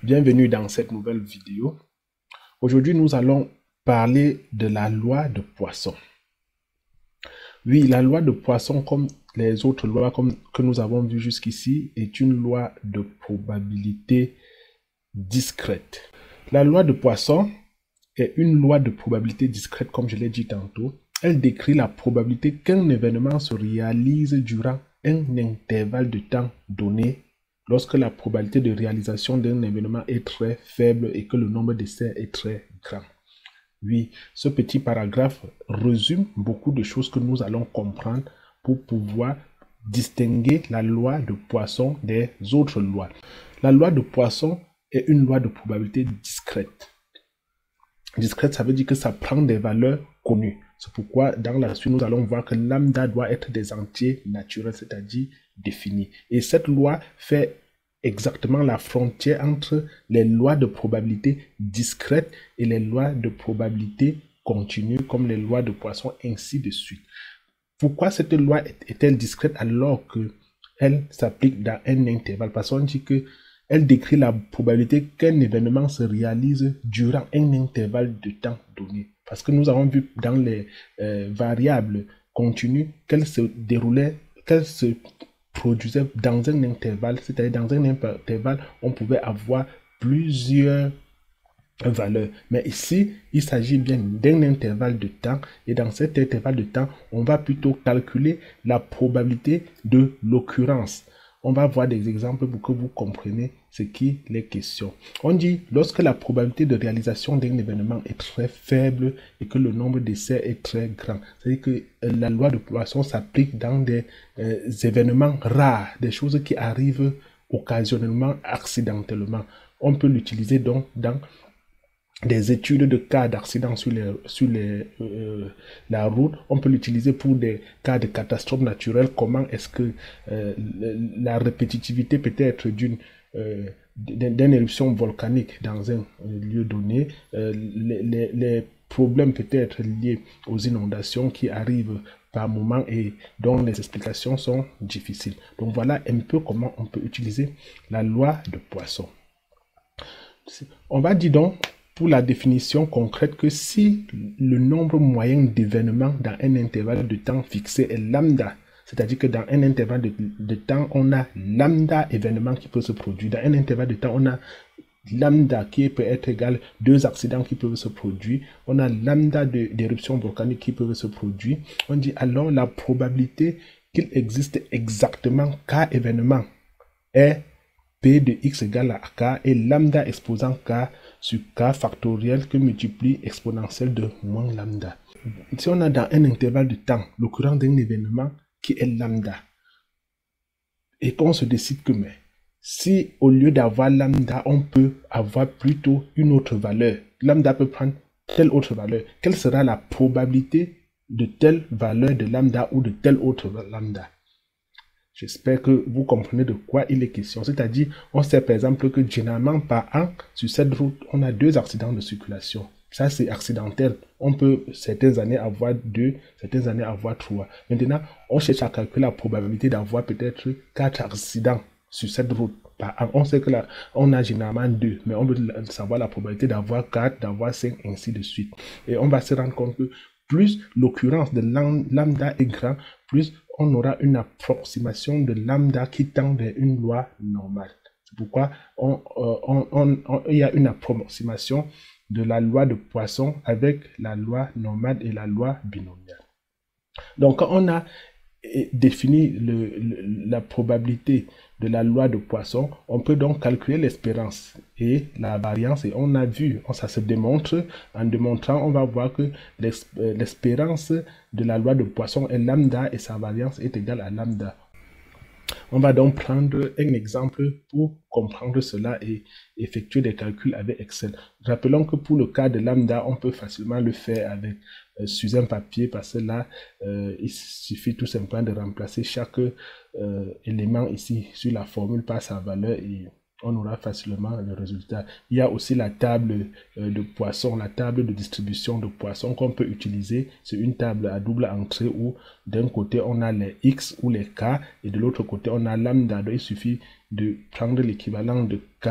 Bienvenue dans cette nouvelle vidéo. Aujourd'hui, nous allons parler de la loi de Poisson. Oui, la loi de Poisson, comme les autres lois que nous avons vues jusqu'ici, est une loi de probabilité discrète. La loi de Poisson est une loi de probabilité discrète, comme je l'ai dit tantôt. Elle décrit la probabilité qu'un événement se réalise durant un intervalle de temps donné lorsque la probabilité de réalisation d'un événement est très faible et que le nombre d'essais est très grand. Oui, ce petit paragraphe résume beaucoup de choses que nous allons comprendre pour pouvoir distinguer la loi de Poisson des autres lois. La loi de Poisson est une loi de probabilité discrète. Discrète, ça veut dire que ça prend des valeurs connues. C'est pourquoi, dans la suite, nous allons voir que lambda doit être des entiers naturels, c'est-à-dire définis. Et cette loi fait exactement la frontière entre les lois de probabilité discrètes et les lois de probabilité continue, comme les lois de Poisson, ainsi de suite. Pourquoi cette loi est-elle discrète alors qu'elle s'applique dans un intervalle? Parce qu'on dit que elle décrit la probabilité qu'un événement se réalise durant un intervalle de temps donné. Parce que nous avons vu dans les variables continues qu'elles se déroulaient, qu'elles se produisaient dans un intervalle, c'est-à-dire dans un intervalle, on pouvait avoir plusieurs valeurs. Mais ici, il s'agit bien d'un intervalle de temps, et dans cet intervalle de temps, on va plutôt calculer la probabilité de l'occurrence. On va voir des exemples pour que vous compreniez ce qui est question. On dit, lorsque la probabilité de réalisation d'un événement est très faible et que le nombre d'essais est très grand, c'est-à-dire que la loi de Poisson s'applique dans des événements rares, des choses qui arrivent occasionnellement, accidentellement. On peut l'utiliser donc dans des études de cas d'accident sur la route. On peut l'utiliser pour des cas de catastrophes naturelles. Comment est-ce que la répétitivité peut être d'une éruption volcanique dans un lieu donné, les problèmes peuvent être liés aux inondations qui arrivent par moment et dont les explications sont difficiles. Donc voilà un peu comment on peut utiliser la loi de Poisson. On va dire donc pour la définition concrète que si le nombre moyen d'événements dans un intervalle de temps fixé est lambda, c'est-à-dire que dans un intervalle de temps, on a lambda événements qui peut se produire. Dans un intervalle de temps, on a lambda qui peut être égal 2 accidents qui peuvent se produire. On a lambda d'éruptions volcaniques qui peuvent se produire. On dit alors la probabilité qu'il existe exactement k événements est P de x égale à k et lambda exposant k sur k factoriel que multiplie exponentielle de moins lambda. Si on a dans un intervalle de temps l'occurrence d'un événement qui est lambda et qu'on se décide que si au lieu d'avoir lambda, on peut avoir plutôt une autre valeur, lambda peut prendre telle autre valeur, quelle sera la probabilité de telle valeur de lambda ou de telle autre lambda? J'espère que vous comprenez de quoi il est question. C'est-à-dire, on sait par exemple que généralement par an, sur cette route, on a 2 accidents de circulation. Ça, c'est accidentel. On peut certaines années avoir 2, certaines années avoir 3. Maintenant, on cherche à calculer la probabilité d'avoir peut-être 4 accidents sur cette route par an. On sait que là, on a généralement 2, mais on veut savoir la probabilité d'avoir 4, d'avoir 5, ainsi de suite. Et on va se rendre compte que plus l'occurrence de lambda est grande, plus on aura une approximation de lambda qui tend vers une loi normale. C'est pourquoi il y a une approximation de la loi de Poisson avec la loi normale et la loi binomiale. Donc, quand on a défini la probabilité de la loi de Poisson, on peut donc calculer l'espérance et la variance, et on a vu, ça se démontre, en démontrant, on va voir que l'espérance de la loi de Poisson est lambda et sa variance est égale à lambda. On va donc prendre un exemple pour comprendre cela et effectuer des calculs avec Excel. Rappelons que pour le cas de lambda, on peut facilement le faire avec sur un papier parce que là, il suffit tout simplement de remplacer chaque élément ici sur la formule par sa valeur et on aura facilement le résultat. Il y a aussi la table de poissons, la table de distribution de poissons qu'on peut utiliser. C'est une table à double entrée où d'un côté on a les X ou les K et de l'autre côté on a lambda. Donc il suffit de prendre l'équivalent de K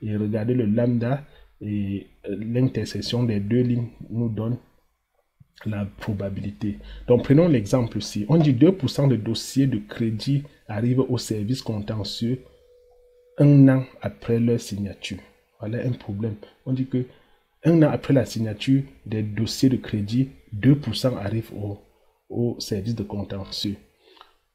et regarder le lambda et l'intersection des deux lignes nous donne la probabilité. Donc prenons l'exemple ici. On dit 2% de dossiers de crédit arrivent au service contentieux un an après leur signature. Voilà un problème. On dit que un an après la signature des dossiers de crédit, 2% arrivent au service de contentieux.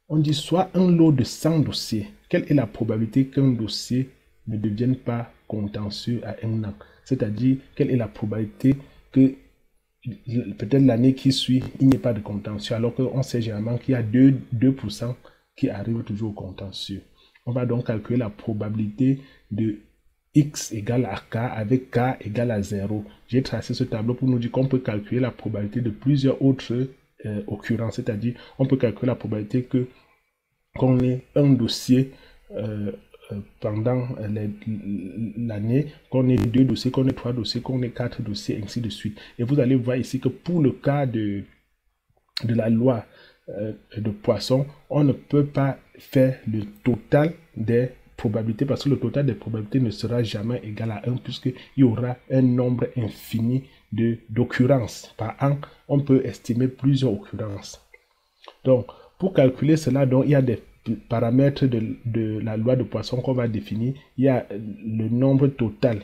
On dit soit un lot de 100 dossiers. Quelle est la probabilité qu'un dossier ne devienne pas contentieux à un an? C'est-à-dire, quelle est la probabilité que peut-être l'année qui suit, il n'y ait pas de contentieux, alors qu'on sait généralement qu'il y a 2% qui arrivent toujours au contentieux. On va donc calculer la probabilité de X égale à K avec K égale à 0. J'ai tracé ce tableau pour nous dire qu'on peut calculer la probabilité de plusieurs autres occurrences. C'est-à-dire, on peut calculer la probabilité qu'on ait un dossier pendant l'année, qu'on ait 2 dossiers, qu'on ait 3 dossiers, qu'on ait 4 dossiers, ainsi de suite. Et vous allez voir ici que pour le cas de la loi de Poisson, on ne peut pas faire le total des probabilités parce que le total des probabilités ne sera jamais égal à 1 puisqu'il y aura un nombre infini d'occurrences. Par an, on peut estimer plusieurs occurrences. Donc, pour calculer cela, donc, il y a des paramètres de la loi de Poisson qu'on va définir. Il y a le nombre total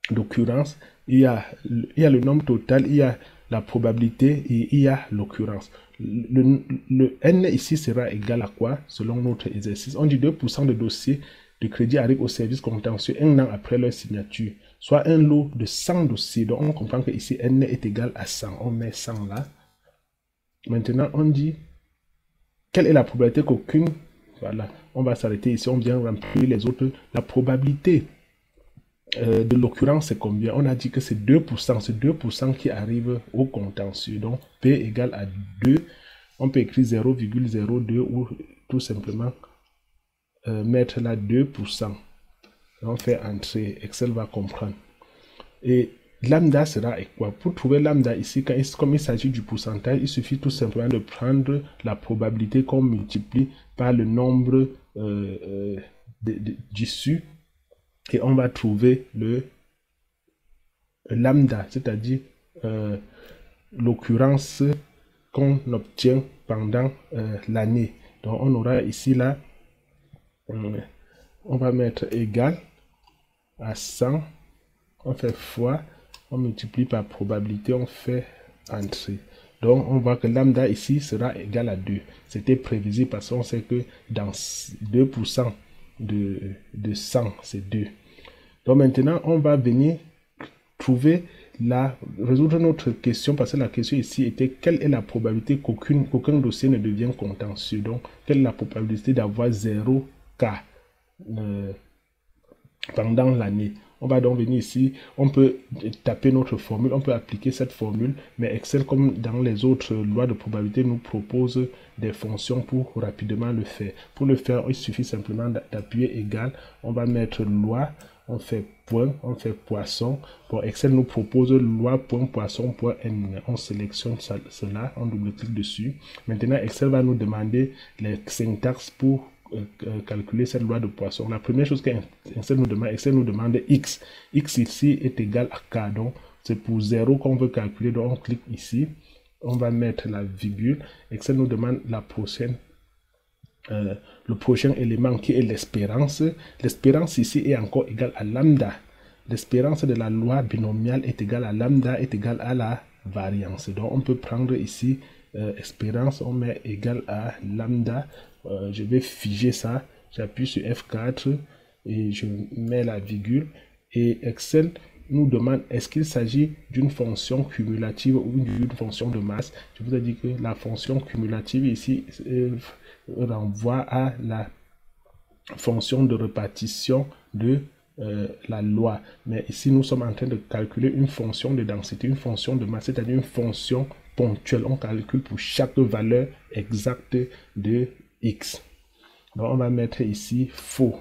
d'occurrences, il y a le nombre total, il y a la probabilité et il y a l'occurrence. Le N ici sera égal à quoi selon notre exercice? On dit 2% de dossiers de crédit arrivent au service contentieux un an après leur signature, soit un lot de 100 dossiers. Donc on comprend que ici N est égal à 100. On met 100 là. Maintenant on dit quelle est la probabilité qu'aucune, voilà, on va s'arrêter ici, on vient remplir les autres. La probabilité de l'occurrence, c'est combien? On a dit que c'est 2%. C'est 2% qui arrive au contentieux. Donc, P égale à 2. On peut écrire 0,02 ou tout simplement mettre là 2%. On fait entrer. Excel va comprendre. Et lambda sera quoi? Pour trouver lambda ici, comme il s'agit du pourcentage, il suffit tout simplement de prendre la probabilité qu'on multiplie par le nombre d'issues. Et on va trouver le lambda, c'est-à-dire l'occurrence qu'on obtient pendant l'année. Donc on aura ici là, on va mettre égal à 100, on fait fois, on multiplie par probabilité, on fait entrer. Donc on voit que lambda ici sera égal à 2. C'était prévisible parce qu'on sait que dans 2% de 100, c'est 2. Donc maintenant, on va venir résoudre notre question parce que la question ici était quelle est la probabilité qu'aucun dossier ne devienne contentieux. Donc, quelle est la probabilité d'avoir 0 cas pendant l'année. On va donc venir ici, on peut taper notre formule, on peut appliquer cette formule, mais Excel, comme dans les autres lois de probabilité, nous propose des fonctions pour rapidement le faire. Pour le faire, il suffit simplement d'appuyer égal, on va mettre loi, on fait point, on fait poisson. Bon, Excel nous propose loi.poisson.n. On sélectionne cela, on double-clique dessus. Maintenant, Excel va nous demander les syntaxes pour calculer cette loi de Poisson. La première chose qu'Excel nous demande X. X ici est égal à K. Donc, c'est pour 0 qu'on veut calculer. Donc, on clique ici. On va mettre la virgule. Excel nous demande la prochaine. Le prochain élément qui est l'espérance. L'espérance ici est encore égale à lambda. L'espérance de la loi binomiale est égale à lambda, est égale à la variance. Donc, on peut prendre ici espérance, on met égal à lambda. Je vais figer ça, j'appuie sur F4 et je mets la virgule et Excel nous demande est-ce qu'il s'agit d'une fonction cumulative ou d'une fonction de masse. Je vous ai dit que la fonction cumulative ici renvoie à la fonction de répartition de la loi, mais ici nous sommes en train de calculer une fonction de densité, une fonction de masse, c'est-à-dire une fonction ponctuelle. On calcule pour chaque valeur exacte de X. Donc on va mettre ici faux.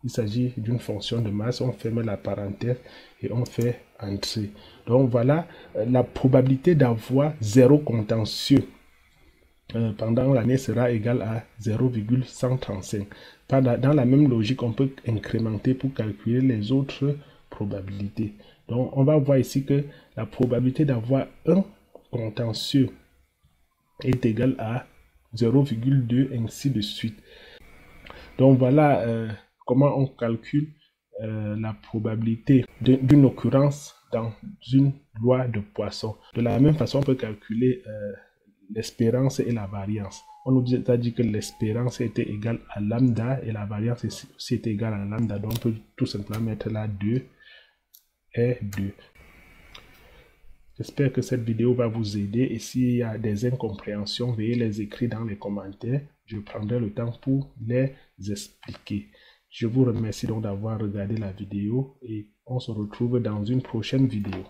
il s'agit d'une fonction de masse, on ferme la parenthèse et on fait entrer. Donc voilà, la probabilité d'avoir 0 contentieux pendant l'année sera égale à 0,135. Dans la même logique, on peut incrémenter pour calculer les autres probabilités. Donc on va voir ici que la probabilité d'avoir un contentieux est égale à 0,2, ainsi de suite. Donc voilà comment on calcule la probabilité d'une occurrence dans une loi de Poisson. De la même façon, on peut calculer l'espérance et la variance. On nous a dit que l'espérance était égale à lambda et la variance aussi était égale à lambda. Donc on peut tout simplement mettre là 2 et 2. J'espère que cette vidéo va vous aider et s'il y a des incompréhensions, veuillez les écrire dans les commentaires. Je prendrai le temps pour les expliquer. Je vous remercie donc d'avoir regardé la vidéo et on se retrouve dans une prochaine vidéo.